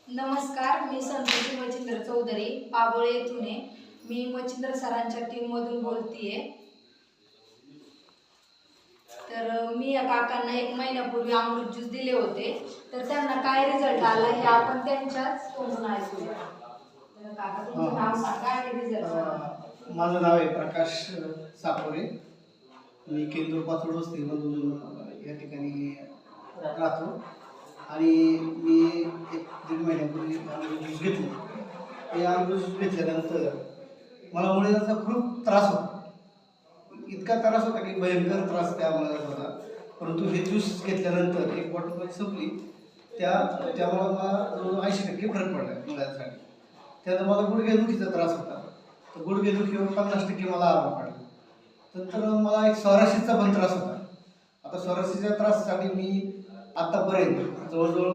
नमस्कार, मी संतोषी मच्छिंद्र चौधरी पाबोळे येथून आहे. मी मच्छिंद्र सरांच्या टीममधून बोलतीये. तर मी या काकांना 1 महिन्यापूर्वी अमृत ज्यूस दिले होते, तर त्यांना काय रिझल्ट आला हे आपण त्यांच्याच तोंडून ऐकूया. तर काका, तुमचं नाव सांगा आणि रिझल्ट. माझं नाव आहे प्रकाश सापोरे. मी केंद्र पाचोड वस्तीमधून या ठिकाणी राहतो आणि मी 1-1.5 महिन्यापूर्वी अमृत ज्यूस घेतलं. हे अमृत ज्यूस घेतल्यानंतर मला मुळव्याधाचा खूप त्रास होता. इतका त्रास होता की भयंकर त्रास त्या मुळव्याधाचा होता. परंतु हे ज्यूस घेतल्यानंतर 1 बॉटल संपली त्यामुळे मला जवळजवळ 80% फरक पडला मुळव्याधासाठी. त्यानंतर मला गुडघेदुखीचा त्रास होता, तर गुडघेदुखीवर 50% मला आराम पडला. नंतर मला एक स्वारसीचा पण त्रास होता. आता स्वारसीच्या त्रासासाठी मी आतापर्यंत जवळजवळ